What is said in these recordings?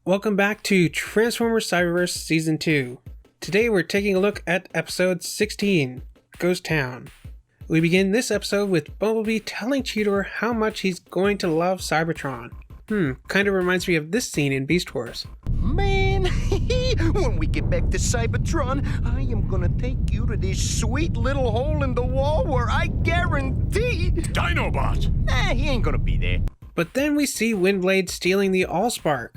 Welcome back to Transformers Cyberverse Season 2. Today we're taking a look at episode 16, Ghost Town. We begin this episode with Bumblebee telling Cheetor how much he's going to love Cybertron. Kinda reminds me of this scene in Beast Wars. Man, when we get back to Cybertron, I am gonna take you to this sweet little hole in the wall where I guarantee... Dinobot! He ain't gonna be there. But then we see Windblade stealing the Allspark.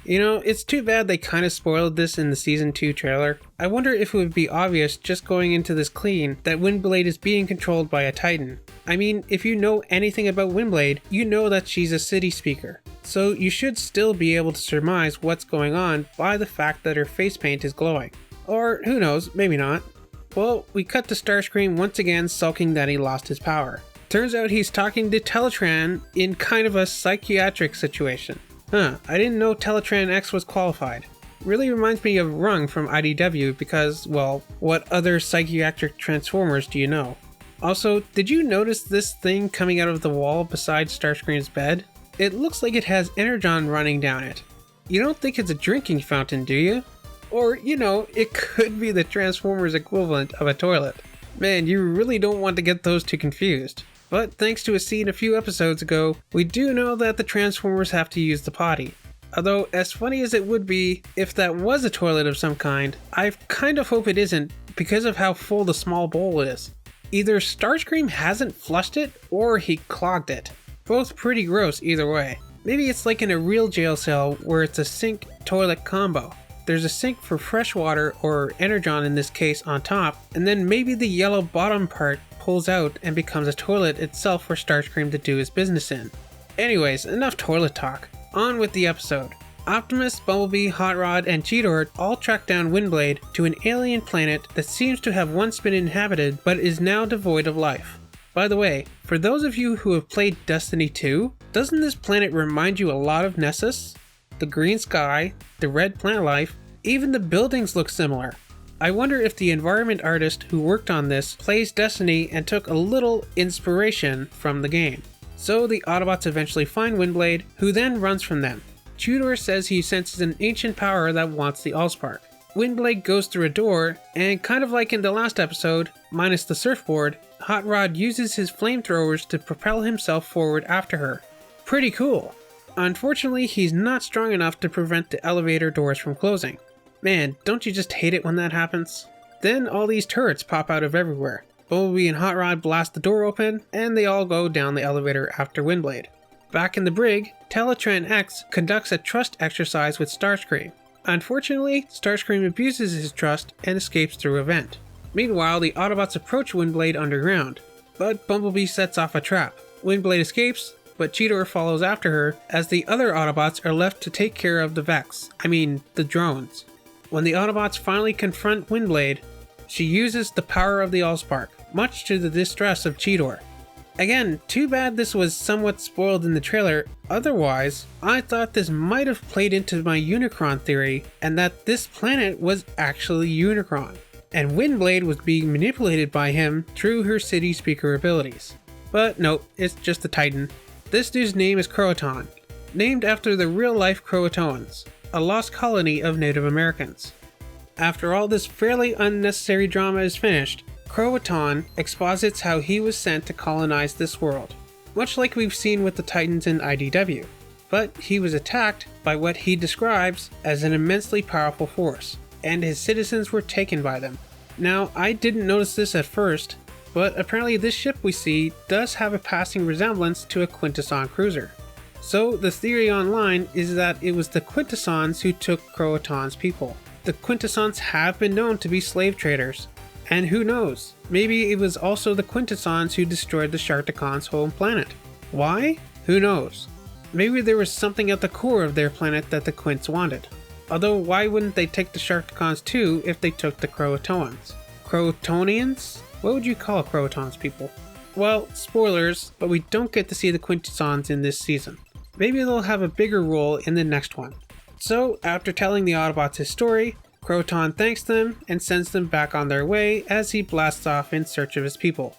You know, it's too bad they kinda spoiled this in the Season 2 trailer. I wonder if it would be obvious just going into this clean that Windblade is being controlled by a Titan. I mean, if you know anything about Windblade, you know that she's a city speaker. So you should still be able to surmise what's going on by the fact that her face paint is glowing. Or who knows, maybe not. Well, we cut to Starscream once again sulking that he lost his power. Turns out he's talking to Teletran in kind of a psychiatric situation. I didn't know Teletran X was qualified. Really reminds me of Rung from IDW because, well, what other psychiatric Transformers do you know? Also, did you notice this thing coming out of the wall beside Starscream's bed? It looks like it has energon running down it. You don't think it's a drinking fountain, do you? Or, you know, it could be the Transformers equivalent of a toilet. Man, you really don't want to get those two confused. But thanks to a scene a few episodes ago, we do know that the Transformers have to use the potty. Although, as funny as it would be if that was a toilet of some kind, I kind of hope it isn't because of how full the small bowl is. Either Starscream hasn't flushed it, or he clogged it. Both pretty gross either way. Maybe it's like in a real jail cell where it's a sink-toilet combo. There's a sink for fresh water, or energon in this case, on top, and then maybe the yellow bottom part pulls out and becomes a toilet itself for Starscream to do his business in. Anyways, enough toilet talk. On with the episode. Optimus, Bumblebee, Hot Rod, and Cheetor all track down Windblade to an alien planet that seems to have once been inhabited but is now devoid of life. By the way, for those of you who have played Destiny 2, doesn't this planet remind you a lot of Nessus? The green sky, the red plant life, even the buildings look similar. I wonder if the environment artist who worked on this plays Destiny and took a little inspiration from the game. So the Autobots eventually find Windblade, who then runs from them. Cheetor says he senses an ancient power that wants the Allspark. Windblade goes through a door, and kind of like in the last episode, minus the surfboard, Hot Rod uses his flamethrowers to propel himself forward after her. Pretty cool. Unfortunately, he's not strong enough to prevent the elevator doors from closing. Man, don't you just hate it when that happens? Then all these turrets pop out of everywhere. Bumblebee and Hot Rod blast the door open, and they all go down the elevator after Windblade. Back in the brig, Teletran X conducts a trust exercise with Starscream. Unfortunately, Starscream abuses his trust and escapes through a vent. Meanwhile, the Autobots approach Windblade underground, but Bumblebee sets off a trap. Windblade escapes, but Cheetor follows after her as the other Autobots are left to take care of the Vex. The drones. When the Autobots finally confront Windblade, she uses the power of the Allspark, much to the distress of Cheetor. Again, too bad this was somewhat spoiled in the trailer, otherwise, I thought this might have played into my Unicron theory, and that this planet was actually Unicron, and Windblade was being manipulated by him through her city speaker abilities. But nope, it's just a Titan. This dude's name is Croatan, named after the real-life Croatoans, a lost colony of Native Americans. After all this fairly unnecessary drama is finished, Croatan exposits how he was sent to colonize this world, much like we've seen with the Titans in IDW. But he was attacked by what he describes as an immensely powerful force, and his citizens were taken by them. Now, I didn't notice this at first, but apparently this ship we see does have a passing resemblance to a Quintesson cruiser. So the theory online is that it was the Quintessons who took Croatan's people. The Quintessons have been known to be slave traders. And who knows, maybe it was also the Quintessons who destroyed the Sharkticons' home planet. Why? Who knows? Maybe there was something at the core of their planet that the Quints wanted. Although why wouldn't they take the Sharkticons too if they took the Croatoans? Croatonians? What would you call Croatan's people? Well, spoilers, but we don't get to see the Quintessons in this season. Maybe they'll have a bigger role in the next one. So, after telling the Autobots his story, Croatan thanks them and sends them back on their way as he blasts off in search of his people.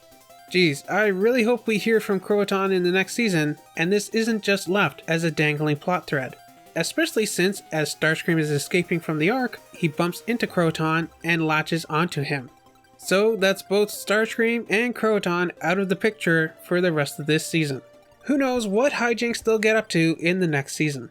Geez, I really hope we hear from Croatan in the next season, and this isn't just left as a dangling plot thread. especially since, as Starscream is escaping from the Ark, he bumps into Croton and latches onto him. So that's both Starscream and Croton out of the picture for the rest of this season. Who knows what hijinks they'll get up to in the next season.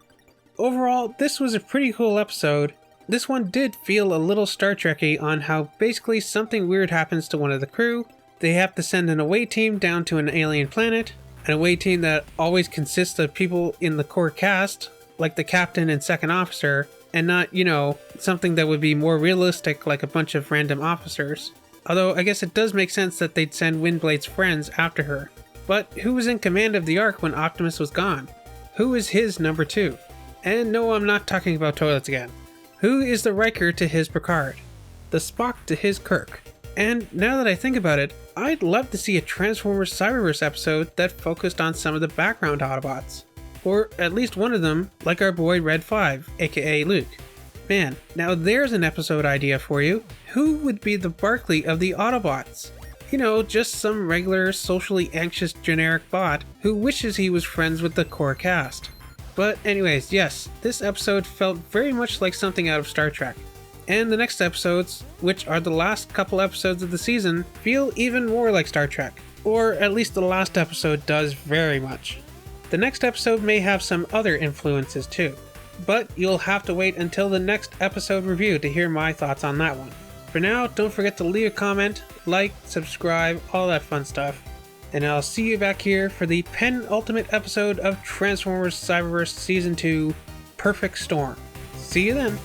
Overall, this was a pretty cool episode. This one did feel a little Star Trek-y on how basically something weird happens to one of the crew. They have to send an away team down to an alien planet, an away team that always consists of people in the core cast, like the captain and second officer, and not, something that would be more realistic like a bunch of random officers. Although I guess it does make sense that they'd send Windblade's friends after her. But who was in command of the Ark when Optimus was gone? Who is his number 2? And no, I'm not talking about toilets again. Who is the Riker to his Picard? The Spock to his Kirk? And now that I think about it, I'd love to see a Transformers Cyberverse episode that focused on some of the background Autobots. Or at least one of them, like our boy Red 5, aka Luke. Man, now there's an episode idea for you. Who would be the Barclay of the Autobots? Just some regular, socially anxious generic bot who wishes he was friends with the core cast. But anyways, yes, this episode felt very much like something out of Star Trek. And the next episodes, which are the last couple episodes of the season, feel even more like Star Trek. Or at least the last episode does very much. The next episode may have some other influences too. But you'll have to wait until the next episode review to hear my thoughts on that one. For now, don't forget to leave a comment, like, subscribe, all that fun stuff. And I'll see you back here for the penultimate episode of Transformers Cyberverse Season 2, Perfect Storm. See you then!